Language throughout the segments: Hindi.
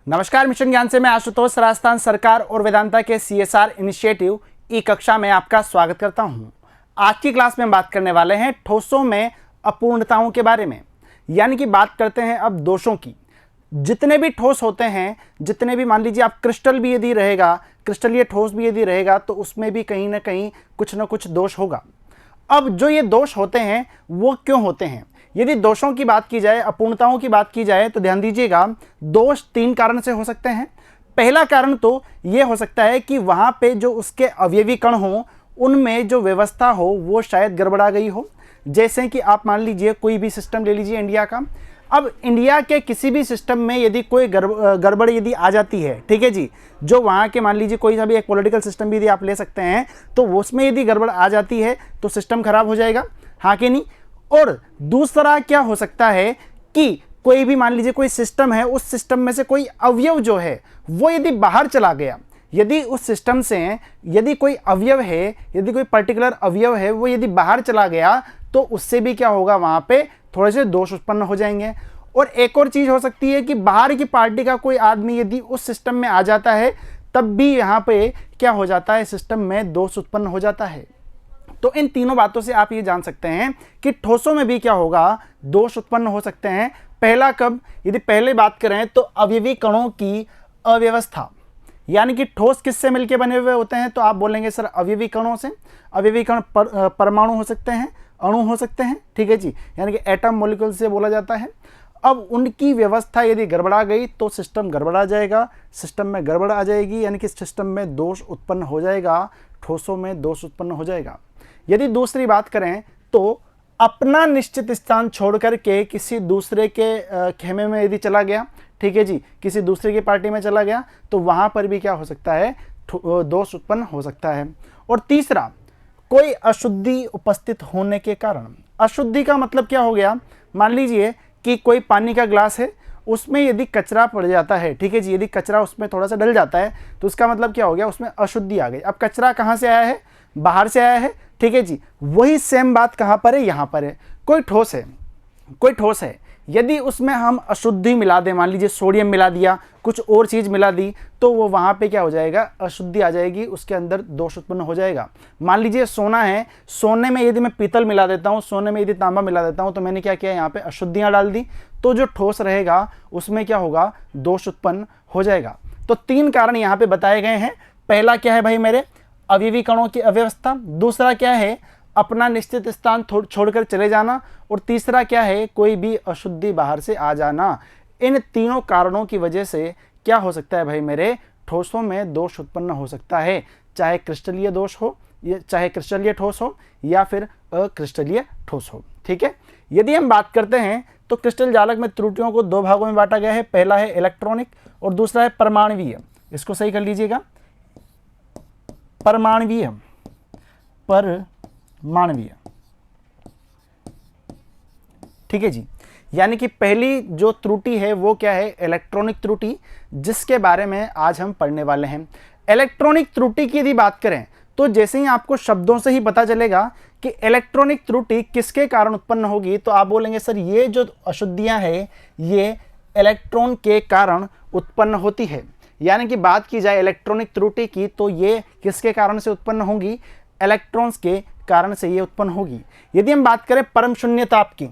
नमस्कार, मिशन ज्ञान से मैं आशुतोष राजस्थान सरकार और वेदांता के CSR इनिशिएटिव ई कक्षा में आपका स्वागत करता हूं। आज की क्लास में हम बात करने वाले हैं ठोसों में अपूर्णताओं के बारे में, यानी कि बात करते हैं अब दोषों की। जितने भी ठोस होते हैं, जितने भी मान लीजिए आप क्रिस्टल भी यदि रहेगा, क्रिस्टलीय ठोस भी यदि रहेगा, तो उसमें भी कहीं ना कहीं कुछ ना कुछ दोष होगा। अब जो ये दोष होते हैं वो क्यों होते हैं? यदि दोषों की बात की जाए, अपूर्णताओं की बात की जाए, तो ध्यान दीजिएगा, दोष 3 कारण से हो सकते हैं। पहला कारण तो ये हो सकता है कि वहाँ पे जो उसके अवयवी कण हो, उनमें जो व्यवस्था हो वो शायद गड़बड़ा गई हो। जैसे कि आप मान लीजिए कोई भी सिस्टम ले लीजिए इंडिया का। अब इंडिया के किसी भी सिस्टम में यदि कोई गड़बड़ यदि आ जाती है, ठीक है जी, जो वहाँ के मान लीजिए कोई सा भी एक पॉलिटिकल सिस्टम भी यदि आप ले सकते हैं, तो उसमें यदि गड़बड़ आ जाती है तो सिस्टम खराब हो जाएगा, हाँ कि नहीं। और दूसरा क्या हो सकता है कि कोई भी मान लीजिए कोई सिस्टम है, उस सिस्टम में से कोई अवयव जो है वो यदि बाहर चला गया, यदि उस सिस्टम से यदि कोई अवयव है, यदि कोई पर्टिकुलर अवयव है वो यदि बाहर चला गया, तो उससे भी क्या होगा, वहाँ पे थोड़े से दोष उत्पन्न हो जाएंगे। और एक और चीज़ हो सकती है कि बाहर की पार्टी का कोई आदमी यदि उस सिस्टम में आ जाता है, तब भी यहाँ पे क्या हो जाता है, सिस्टम में दोष उत्पन्न हो जाता है। तो इन तीनों बातों से आप ये जान सकते हैं कि ठोसों में भी क्या होगा, दोष उत्पन्न हो सकते हैं। पहला कब? यदि पहले बात करें तो अवयवी कणों की अव्यवस्था, यानी कि ठोस किससे मिलकर बने हुए होते हैं, तो आप बोलेंगे सर अवयवी कणों से। अवयवी कण परमाणु हो सकते हैं, अणु हो सकते हैं, ठीक है जी, यानी कि एटम मॉलिक्यूल से बोला जाता है। अब उनकी व्यवस्था यदि गड़बड़ा गई तो सिस्टम गड़बड़ा जाएगा, सिस्टम में गड़बड़ आ जाएगी, यानी कि सिस्टम में दोष उत्पन्न हो जाएगा, ठोसों में दोष उत्पन्न हो जाएगा। यदि दूसरी बात करें तो अपना निश्चित स्थान छोड़ करके किसी दूसरे के खेमे में यदि चला गया, ठीक है जी, किसी दूसरे की पार्टी में चला गया, तो वहाँ पर भी क्या हो सकता है, दोष उत्पन्न हो सकता है। और तीसरा, कोई अशुद्धि उपस्थित होने के कारण। अशुद्धि का मतलब क्या हो गया, मान लीजिए कि कोई पानी का ग्लास है, उसमें यदि कचरा पड़ जाता है, ठीक है जी, यदि कचरा उसमें थोड़ा सा डल जाता है, तो उसका मतलब क्या हो गया, उसमें अशुद्धि आ गई। अब कचरा कहाँ से आया है, बाहर से आया है, ठीक है जी। वही सेम बात कहाँ पर है, यहाँ पर है। कोई ठोस है, कोई ठोस है, यदि उसमें हम अशुद्धि मिला दें, मान लीजिए सोडियम मिला दिया, कुछ और चीज़ मिला दी, तो वो वहाँ पे क्या हो जाएगा, अशुद्धि आ जाएगी, उसके अंदर दोष उत्पन्न हो जाएगा। मान लीजिए सोना है, सोने में यदि मैं पीतल मिला देता हूँ, सोने में यदि तांबा मिला देता हूँ, तो मैंने क्या किया, यहाँ पे अशुद्धियाँ डाल दी, तो जो ठोस रहेगा उसमें क्या होगा, दोष उत्पन्न हो जाएगा। तो 3 कारण यहाँ पे बताए गए हैं। पहला क्या है भाई मेरे, अवयवी कणों की अव्यवस्था। दूसरा क्या है, अपना निश्चित स्थान छोड़कर चले जाना। और तीसरा क्या है, कोई भी अशुद्धि बाहर से आ जाना। इन तीनों कारणों की वजह से क्या हो सकता है भाई मेरे, ठोसों में दोष उत्पन्न हो सकता है, चाहे क्रिस्टलीय दोष हो, चाहे क्रिस्टलीय ठोस हो या फिर अक्रिस्टलीय ठोस हो, ठीक है। यदि हम बात करते हैं तो क्रिस्टल जालक में त्रुटियों को 2 भागों में बांटा गया है। पहला है इलेक्ट्रॉनिक और दूसरा है परमाणवीय। इसको सही कर लीजिएगा, परमाणवीय, परमाणवीय, ठीक है जी। यानी कि पहली जो त्रुटि है वो क्या है, इलेक्ट्रॉनिक त्रुटि, जिसके बारे में आज हम पढ़ने वाले हैं। इलेक्ट्रॉनिक त्रुटि की यदि बात करें तो जैसे ही आपको शब्दों से ही पता चलेगा कि इलेक्ट्रॉनिक त्रुटि किसके कारण उत्पन्न होगी, तो आप बोलेंगे सर ये जो अशुद्धियां हैं ये इलेक्ट्रॉन के कारण उत्पन्न होती है। यानी कि बात की जाए इलेक्ट्रॉनिक त्रुटि की, तो ये किसके कारण से उत्पन्न होगी, इलेक्ट्रॉन्स के कारण से ये उत्पन्न होगी। यदि हम बात करें परम शून्य ताप की,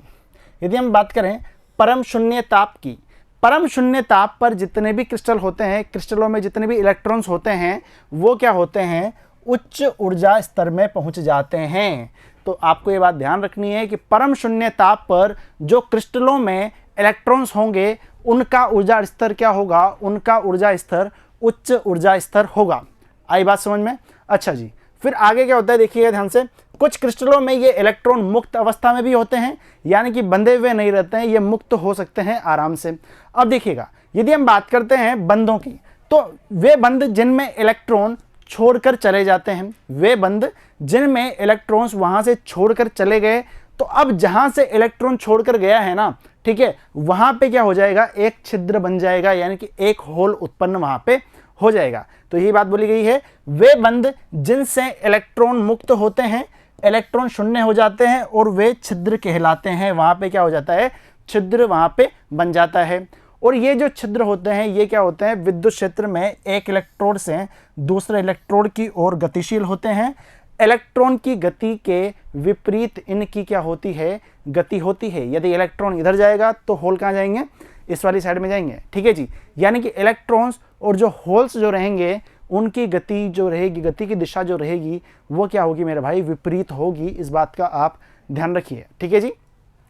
यदि हम बात करें परम शून्य ताप की, परम शून्य ताप पर जितने भी क्रिस्टल होते हैं, क्रिस्टलों में जितने भी इलेक्ट्रॉन्स होते हैं, वो क्या होते हैं, उच्च ऊर्जा स्तर में पहुंच जाते हैं। तो आपको ये बात ध्यान रखनी है कि परम शून्य ताप पर जो क्रिस्टलों में इलेक्ट्रॉन्स होंगे, उनका ऊर्जा स्तर क्या होगा, उनका ऊर्जा स्तर उच्च ऊर्जा स्तर होगा। आई बात समझ में? अच्छा जी, फिर आगे क्या होता है देखिएगा ध्यान से। कुछ क्रिस्टलों में ये इलेक्ट्रॉन मुक्त अवस्था में भी होते हैं, यानी कि बंधे हुए नहीं रहते हैं, ये मुक्त हो सकते हैं आराम से। अब देखिएगा, यदि हम बात करते हैं बंधों की, तो वे बंध जिनमें इलेक्ट्रॉन छोड़कर चले जाते हैं, वे बंध जिनमें इलेक्ट्रॉन्स वहां से छोड़कर चले गए, तो अब जहां से इलेक्ट्रॉन छोड़कर गया है ना, ठीक है, वहां पे क्या हो जाएगा, एक छिद्र बन जाएगा, यानी कि एक होल उत्पन्न वहां पे हो जाएगा। तो यही बात बोली गई है, वे बंध जिनसे इलेक्ट्रॉन मुक्त होते हैं, इलेक्ट्रॉन शून्य हो जाते हैं और वे छिद्र कहलाते हैं। वहां पे क्या हो जाता है, छिद्र वहां पे बन जाता है। और ये जो छिद्र होते हैं ये क्या होते हैं, विद्युत क्षेत्र में एक इलेक्ट्रोड से दूसरे इलेक्ट्रोड की ओर गतिशील होते हैं। इलेक्ट्रॉन की गति के विपरीत इनकी क्या होती है, गति होती है। यदि इलेक्ट्रॉन इधर जाएगा तो होल कहाँ जाएंगे, इस वाली साइड में जाएंगे, ठीक है जी। यानी कि इलेक्ट्रॉन्स और जो होल्स जो रहेंगे उनकी गति जो रहेगी, गति की दिशा जो रहेगी वो क्या होगी मेरे भाई, विपरीत होगी। इस बात का आप ध्यान रखिए, ठीक है जी।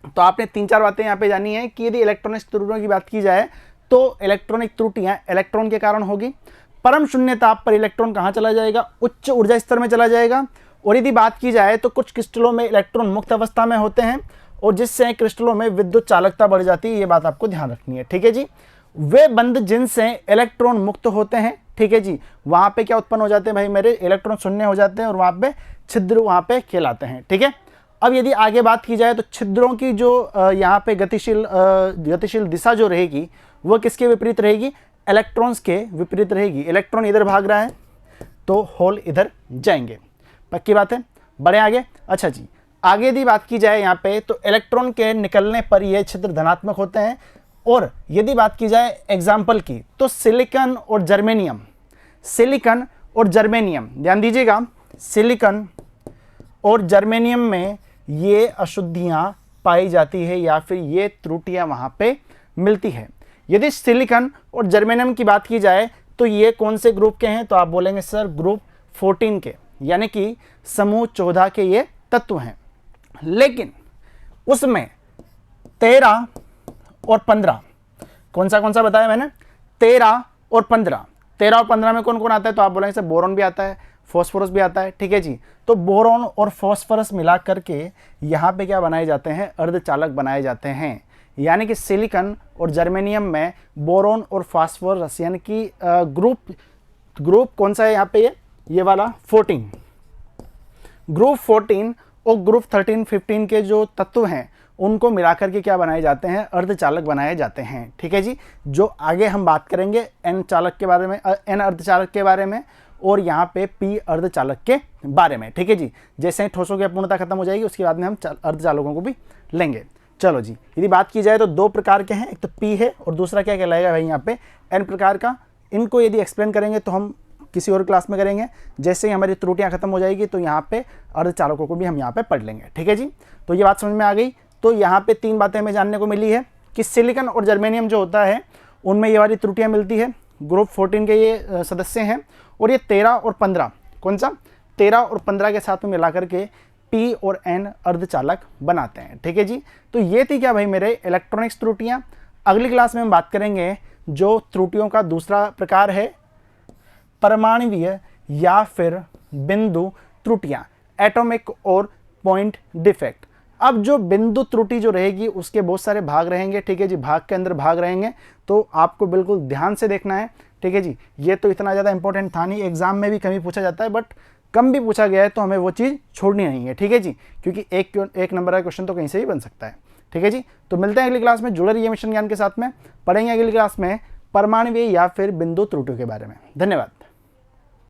तो आपने 3-4 बातें यहाँ पे जानी है कि यदि इलेक्ट्रॉनिक त्रुटियों की बात की जाए तो इलेक्ट्रॉनिक त्रुटियां इलेक्ट्रॉन के कारण होगी। परम शून्य ताप पर इलेक्ट्रॉन कहाँ चला जाएगा, उच्च ऊर्जा स्तर में चला जाएगा। और यदि बात की जाए तो कुछ क्रिस्टलों में इलेक्ट्रॉन मुक्त अवस्था में होते हैं और जिससे क्रिस्टलों में विद्युत चालकता बढ़ जाती है। ये बात आपको ध्यान रखनी है, ठीक है जी। वे बंध जिनसे इलेक्ट्रॉन मुक्त होते हैं, ठीक है जी, वहां पे क्या उत्पन्न हो जाते हैं भाई मेरे, इलेक्ट्रॉन शून्य हो जाते हैं और वहां पे छिद्र वहां पे कहलाते हैं, ठीक है। अब यदि आगे बात की जाए तो छिद्रों की जो यहाँ पे गतिशील दिशा जो रहेगी वो किसके विपरीत रहेगी, इलेक्ट्रॉन्स के विपरीत रहेगी। इलेक्ट्रॉन इधर भाग रहा है तो होल इधर जाएंगे, पक्की बात है। बढ़े आगे। अच्छा जी, आगे यदि बात की जाए यहाँ पे तो इलेक्ट्रॉन के निकलने पर ये छिद्र धनात्मक होते हैं। और यदि बात की जाए एग्जाम्पल की तो सिलिकॉन और जर्मेनियम, सिलिकॉन और जर्मेनियम, ध्यान दीजिएगा, सिलिकॉन और जर्मेनियम में ये अशुद्धियां पाई जाती है या फिर ये त्रुटियां वहां पे मिलती है। यदि सिलिकॉन और जर्मेनियम की बात की जाए तो ये कौन से ग्रुप के हैं, तो आप बोलेंगे सर ग्रुप 14 के, यानी कि समूह 14 के ये तत्व हैं। लेकिन उसमें 13 और 15, कौन सा बताया मैंने, 13 और 15, 13 और 15 में कौन कौन आता है, तो आप बोलेंगे सर बोरॉन भी आता है, फॉस्फोरस भी आता है, ठीक है जी। तो बोरॉन और फॉस्फोरस मिला करके यहाँ पे क्या बनाए जाते हैं, अर्धचालक बनाए जाते हैं। यानी कि सिलिकॉन और जर्मेनियम में बोरॉन और फास्फोरस यानी कि ग्रुप कौन सा है यहाँ पे, ये वाला 14, ग्रुप 14 और ग्रुप 13-15 के जो तत्व हैं उनको मिलाकर के क्या बनाए जाते हैं, अर्धचालक बनाए जाते हैं, ठीक है जी। जो आगे हम बात करेंगे एन चालक के बारे में, एन अर्धचालक के बारे में और यहाँ पे पी अर्धचालक के बारे में, ठीक है जी। जैसे ही ठोसों की अपूर्णता खत्म हो जाएगी उसके बाद में हम अर्धचालकों को भी लेंगे। चलो जी, यदि बात की जाए तो 2 प्रकार के हैं, एक तो पी है और दूसरा क्या कहलाएगा भाई यहाँ पे एन प्रकार का। इनको यदि एक्सप्लेन करेंगे तो हम किसी और क्लास में करेंगे। जैसे ही हमारी त्रुटियां खत्म हो जाएगी तो यहाँ पे अर्धचालकों को भी हम यहाँ पे पढ़ लेंगे, ठीक है जी। तो ये बात समझ में आ गई। तो यहाँ पे 3 बातें हमें जानने को मिली है कि सिलिकॉन और जर्मेनियम जो होता है उनमें ये वाली त्रुटियां मिलती है। ग्रुप 14 के ये सदस्य हैं और ये 13 और 15, कौन सा, 13 और 15 के साथ में मिला करके पी और एन अर्धचालक बनाते हैं, ठीक है जी। तो ये थी क्या भाई मेरे इलेक्ट्रॉनिक्स त्रुटियां। अगली क्लास में हम बात करेंगे जो त्रुटियों का दूसरा प्रकार है, परमाणुवीय या फिर बिंदु त्रुटियां, एटॉमिक और पॉइंट डिफेक्ट। अब जो बिंदु त्रुटि जो रहेगी उसके बहुत सारे भाग रहेंगे, ठीक है जी, भाग के अंदर भाग रहेंगे, तो आपको बिल्कुल ध्यान से देखना है, ठीक है जी। ये तो इतना ज़्यादा इंपॉर्टेंट था नहीं, एग्जाम में भी कम ही पूछा जाता है, बट कम भी पूछा गया है तो हमें वो चीज़ छोड़नी नहीं है, ठीक है जी, क्योंकि एक नंबर का क्वेश्चन तो कहीं से भी बन सकता है, ठीक है जी। तो मिलते हैं अगली क्लास में, जुड़े रहिए मिशन ज्ञान के साथ में, पढ़ेंगे अगली क्लास में परमाणुवीय या फिर बिंदु त्रुटियों के बारे में। धन्यवाद।